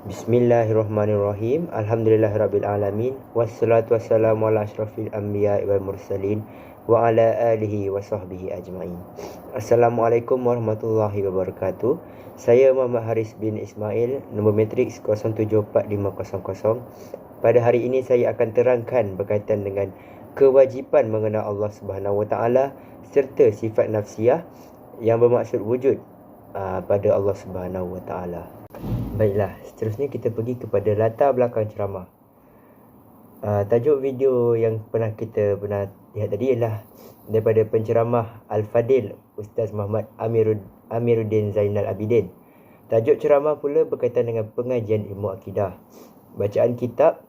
Bismillahirrahmanirrahim. Alhamdulillahirabbil wassalatu wassalamu ala asyrafil anbiya'i wal mursalin wa ala alihi wa sahbihi ajma'in. Assalamualaikum warahmatullahi wabarakatuh. Saya Muhammad Haris bin Ismail, nombor matrik 074500. Pada hari ini saya akan terangkan berkaitan dengan kewajipan mengenal Allah Subhanahu Wa Taala serta sifat nafsiyah yang bermaksud wujud pada Allah Subhanahu Wa Taala. Baiklah, seterusnya kita pergi kepada latar belakang ceramah. Tajuk video yang kita pernah lihat tadi ialah daripada penceramah Al-Fadil Ustaz Muhammad Amiruddin Zainal Abidin. Tajuk ceramah pula berkaitan dengan pengajian ilmu akidah. Bacaan kitab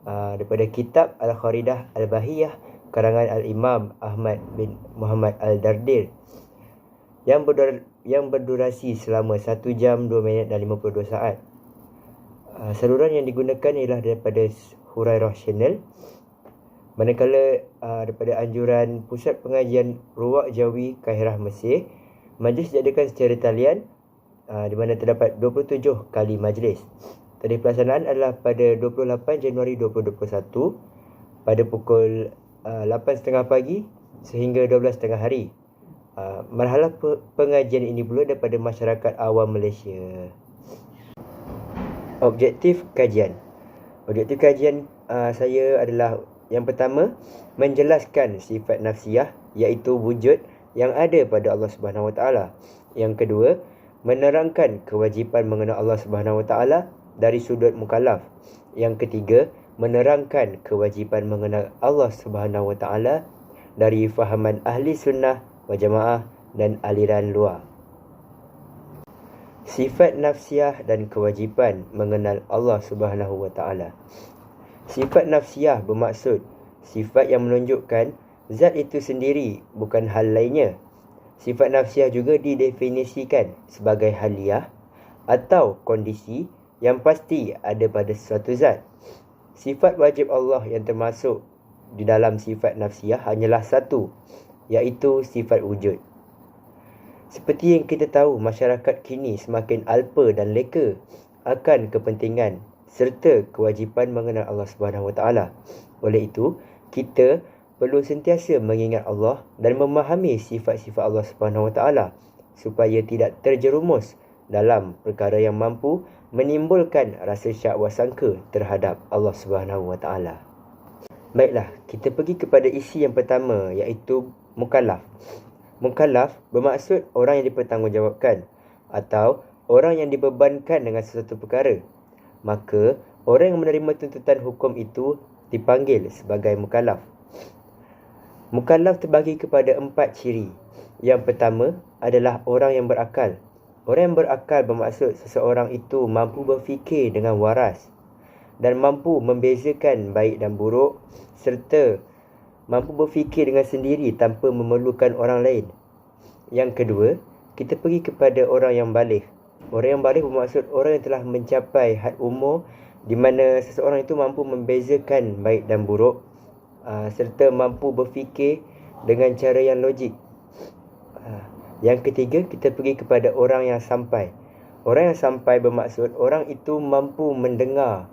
daripada kitab Al-Kharidah Al-Bahiyah karangan Al-Imam Ahmad bin Muhammad Al-Dardir yang berdurasi selama 1 jam 2 minit dan 52 saat. Saluran yang digunakan ialah daripada Hurairah Channel, manakala daripada anjuran Pusat Pengajian Ruwaq Jawi Kahirah Mesir. Majlis diadakan secara talian di mana terdapat 27 kali majlis. Tarikh pelaksanaan adalah pada 28 Januari 2021 pada pukul 8.30 pagi sehingga 12.30 hari. Marhalah pengajian ini pula daripada masyarakat awam Malaysia. Objektif kajian saya adalah yang pertama, menjelaskan sifat nafsiyah iaitu wujud yang ada pada Allah Subhanahu Wa Taala. Yang kedua, menerangkan kewajipan mengenal Allah Subhanahu Wa Taala dari sudut mukallaf. Yang ketiga, menerangkan kewajipan mengenal Allah Subhanahu Wa Taala dari fahaman ahli sunnah wal jamaah dan aliran luar. Sifat nafsiyah dan kewajipan mengenal Allah Subhanahu Wa Taala. Sifat nafsiyah bermaksud sifat yang menunjukkan zat itu sendiri, bukan hal lainnya. Sifat nafsiyah juga didefinisikan sebagai haliyah atau kondisi yang pasti ada pada sesuatu zat. Sifat wajib Allah yang termasuk di dalam sifat nafsiyah hanyalah satu, iaitu sifat wujud. Seperti yang kita tahu, masyarakat kini semakin alpa dan leka akan kepentingan serta kewajipan mengenal Allah Subhanahu Wa Taala. Oleh itu, kita perlu sentiasa mengingat Allah dan memahami sifat-sifat Allah Subhanahu Wa Taala supaya tidak terjerumus dalam perkara yang mampu menimbulkan rasa syak wasangka terhadap Allah Subhanahu Wa Taala. Baiklah, kita pergi kepada isi yang pertama, iaitu mukallaf. Mukallaf bermaksud orang yang dipertanggungjawabkan atau orang yang dibebankan dengan sesuatu perkara. Maka, orang yang menerima tuntutan hukum itu dipanggil sebagai mukallaf. Mukallaf terbagi kepada 4 ciri. Yang pertama adalah orang yang berakal. Orang yang berakal bermaksud seseorang itu mampu berfikir dengan waras dan mampu membezakan baik dan buruk serta mampu berfikir dengan sendiri tanpa memerlukan orang lain. Yang kedua, kita pergi kepada orang yang baligh. Orang yang baligh bermaksud orang yang telah mencapai had umur di mana seseorang itu mampu membezakan baik dan buruk serta mampu berfikir dengan cara yang logik. Yang ketiga, kita pergi kepada orang yang sampai. Orang yang sampai bermaksud orang itu mampu mendengar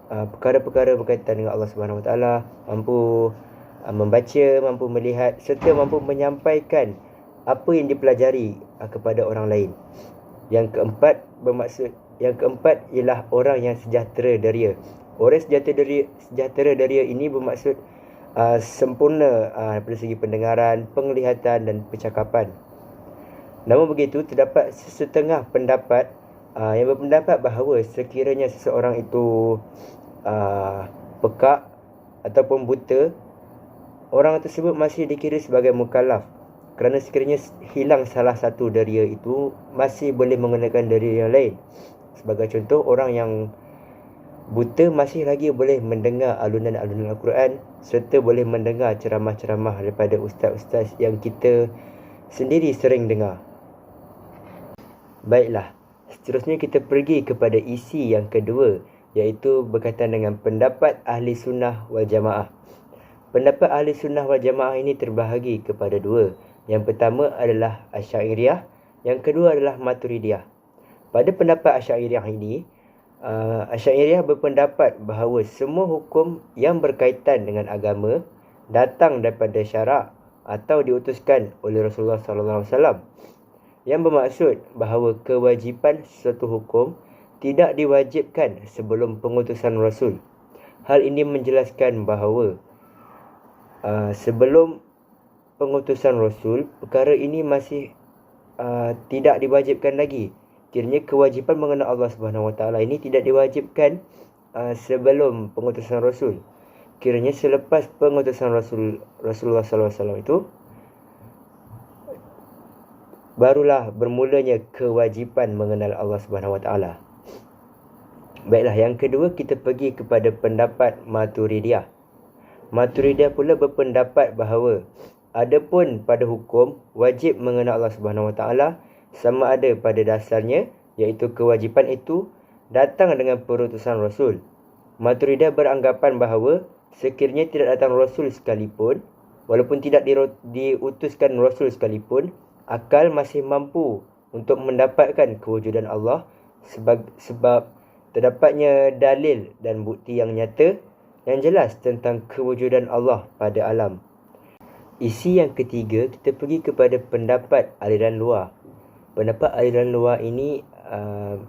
perkara-perkara berkaitan dengan Allah Subhanahu Wa Taala, mampu membaca, mampu melihat serta mampu menyampaikan apa yang dipelajari kepada orang lain. Yang keempat ialah orang yang sejahtera daria. Orang sejahtera daria ini bermaksud sempurna dari segi pendengaran, penglihatan dan percakapan. Namun begitu, terdapat setengah pendapat yang berpendapat bahawa sekiranya seseorang itu pekak ataupun buta, orang tersebut masih dikira sebagai mukallaf kerana sekiranya hilang salah satu daria itu masih boleh menggunakan daria yang lain. Sebagai contoh, orang yang buta masih lagi boleh mendengar alunan-alunan Al-Quran serta boleh mendengar ceramah-ceramah daripada ustaz-ustaz yang kita sendiri sering dengar. Baiklah, seterusnya kita pergi kepada isi yang kedua, iaitu berkaitan dengan pendapat ahli sunnah wal jamaah. Pendapat ahli sunnah wal jamaah ini terbahagi kepada dua. Yang pertama adalah Asy'ariyah, yang kedua adalah Maturidiyah. Pada pendapat Asy'ariyah ini, Asy'ariyah berpendapat bahawa semua hukum yang berkaitan dengan agama datang daripada syarak atau diutuskan oleh Rasulullah SAW, yang bermaksud bahawa kewajipan sesuatu hukum tidak diwajibkan sebelum pengutusan Rasul. Hal ini menjelaskan bahawa sebelum pengutusan Rasul, perkara ini masih tidak diwajibkan lagi. Kiranya kewajipan mengenal Allah Subhanahu Wa Taala ini tidak diwajibkan sebelum pengutusan Rasul. Kiranya selepas pengutusan Rasulullah SAW itu, barulah bermulanya kewajipan mengenal Allah Subhanahu Wa Taala. Baiklah, yang kedua kita pergi kepada pendapat Maturidiyah. Maturidiyah pula berpendapat bahawa adapun pada hukum wajib mengenal Allah Subhanahu Wa Taala, sama ada pada dasarnya, iaitu kewajipan itu datang dengan perutusan Rasul. Maturidiyah beranggapan bahawa sekiranya tidak datang Rasul sekalipun, walaupun tidak diutuskan Rasul sekalipun, akal masih mampu untuk mendapatkan kewujudan Allah sebab terdapatnya dalil dan bukti yang nyata yang jelas tentang kewujudan Allah pada alam. Isi yang ketiga, kita pergi kepada pendapat aliran luar. Pendapat aliran luar ini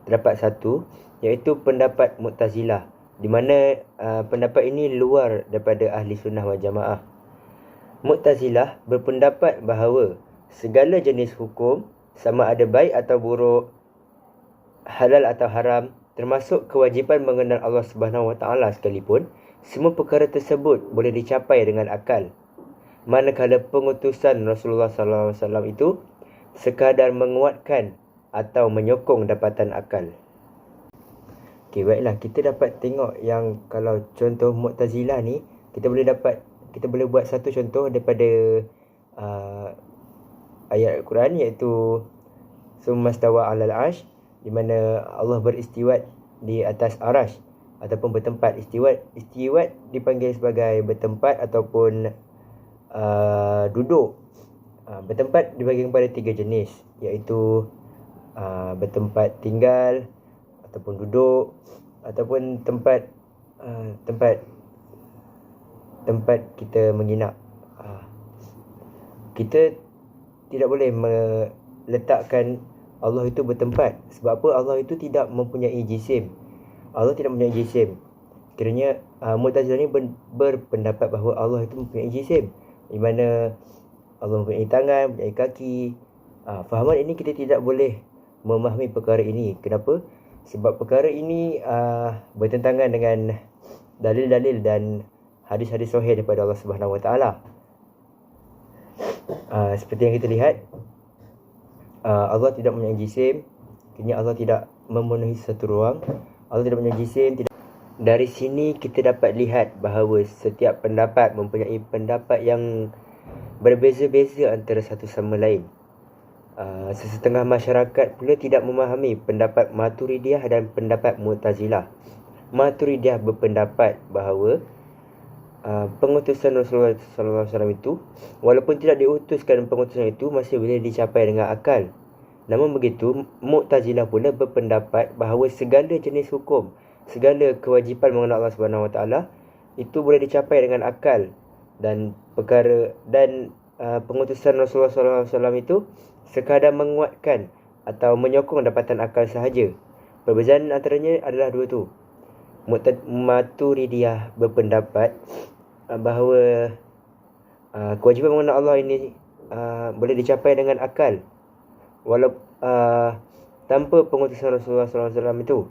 terdapat satu, iaitu pendapat Mu'tazilah, di mana pendapat ini luar daripada ahli sunnah wal jamaah. Mu'tazilah berpendapat bahawa segala jenis hukum, sama ada baik atau buruk, halal atau haram, termasuk kewajipan mengenal Allah Subhanahu Wa Taala sekalipun, semua perkara tersebut boleh dicapai dengan akal. Manakala pengutusan Rasulullah SAW itu sekadar menguatkan atau menyokong dapatan akal. Okey, baiklah, kita dapat tengok yang kalau contoh Mu'tazilah ni, kita boleh buat satu contoh daripada ayat Al-Quran, iaitu summa stawa 'alal 'arsy, di mana Allah beristiwat di atas arash ataupun bertempat. Istiwat dipanggil sebagai bertempat ataupun duduk. Bertempat dibagi kepada tiga jenis, iaitu bertempat tinggal ataupun duduk, ataupun tempat kita menginap. Kita tidak boleh meletakkan Allah itu bertempat. Sebab apa? Allah itu tidak mempunyai jisim. Allah tidak mempunyai jisim. Kiranya Mu'tazilah ni berpendapat bahawa Allah itu mempunyai jisim, di mana Allah mempunyai tangan, mempunyai kaki. Fahaman ini kita tidak boleh memahami perkara ini. Kenapa? Sebab perkara ini bertentangan dengan dalil-dalil dan hadis-hadis sahih daripada Allah Subhanahu Wa Taala. Seperti yang kita lihat, Allah tidak mempunyai jisim. Kiranya Allah tidak memenuhi satu ruang. Allah tidak mempunyai jisim. Dari sini kita dapat lihat bahawa setiap pendapat mempunyai pendapat yang berbeza-beza antara satu sama lain. Sesetengah masyarakat pula tidak memahami pendapat Maturidiyah dan pendapat Mu'tazilah. Maturidiyah berpendapat bahawa pengutusan Rasulullah SAW itu, walaupun tidak diutuskan pengutusan itu, masih boleh dicapai dengan akal. Namun begitu, Mu'tazilah pula berpendapat bahawa segala jenis hukum, segala kewajipan mengenal Allah Subhanahu Wa Taala itu boleh dicapai dengan akal, dan pengutusan Rasulullah SAW itu sekadar menguatkan atau menyokong dapatan akal sahaja. Perbezaan antaranya adalah dua tu. Maturidiyah berpendapat bahawa kewajipan mengenal Allah ini boleh dicapai dengan akal, walau tanpa pengutusan Rasulullah SAW itu.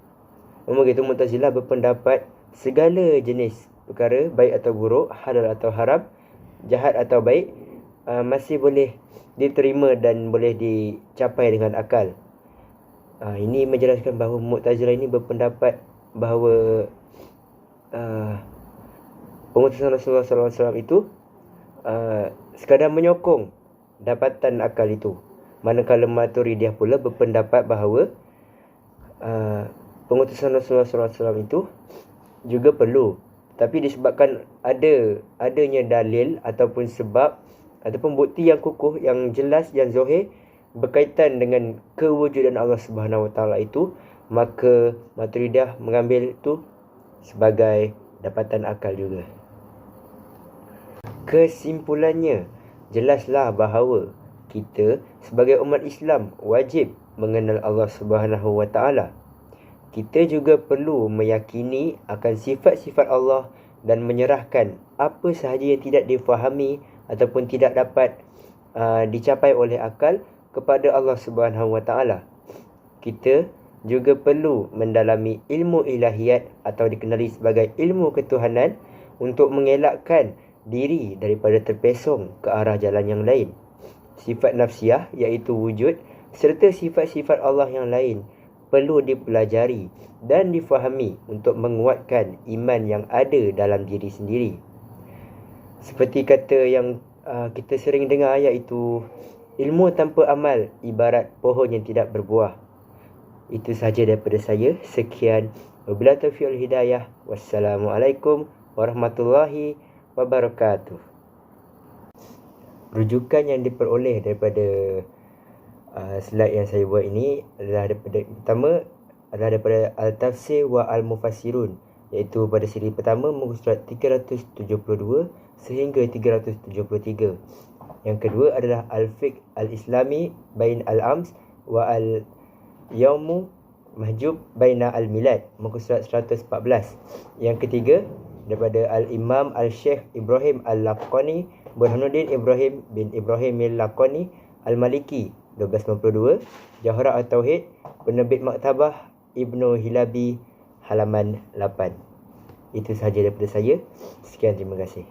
Namun begitu, Mu'tazilah berpendapat segala jenis perkara, baik atau buruk, halal atau haram, jahat atau baik, masih boleh diterima dan boleh dicapai dengan akal. Ini menjelaskan bahawa Mu'tazilah ini berpendapat bahawa pengutusan Rasulullah SAW itu sekadar menyokong dapatan akal itu. Manakala Maturidiyah pula berpendapat bahawa pengutusan Rasulullah SAW itu juga perlu, tapi disebabkan adanya dalil ataupun sebab ataupun bukti yang kukuh, yang jelas, yang zahir, berkaitan dengan kewujudan Allah Subhanahu Wa Taala itu, maka Maturidiyah mengambil itu sebagai dapatan akal juga. Kesimpulannya, jelaslah bahawa kita sebagai umat Islam wajib mengenal Allah Subhanahu Wa Taala. Kita juga perlu meyakini akan sifat-sifat Allah dan menyerahkan apa sahaja yang tidak difahami ataupun tidak dapat dicapai oleh akal kepada Allah Subhanahu Wa Taala. Kita juga perlu mendalami ilmu ilahiyat atau dikenali sebagai ilmu ketuhanan untuk mengelakkan diri daripada terpesong ke arah jalan yang lain. Sifat nafsiyah iaitu wujud serta sifat-sifat Allah yang lain perlu dipelajari dan difahami untuk menguatkan iman yang ada dalam diri sendiri. Seperti kata yang kita sering dengar, iaitu ilmu tanpa amal ibarat pohon yang tidak berbuah. Itu sahaja daripada saya. Sekian. Wabillahi taufiq wal hidayah. Wassalamualaikum warahmatullahi wabarakatuh. Rujukan yang diperoleh daripada slide yang saya buat ini adalah daripada Al-Tafsir wa Al-Mufassirun, iaitu pada siri pertama muka surat 372 sehingga 373. Yang kedua adalah Al-Fiqh Al-Islami Bain Al-Ams wa Al-Yawmu Mahjub Baina Al-Milad, muka surat 114. Yang ketiga daripada Al-Imam Al-Syekh Ibrahim Al-Laqani Burhanuddin Ibrahim bin Ibrahim Al-Laqani Al-Maliki 1292, Jawhara At-Tauhid, Penerbit Maktabah Ibnu Hilabi, halaman 8. Itu sahaja daripada saya. Sekian, terima kasih.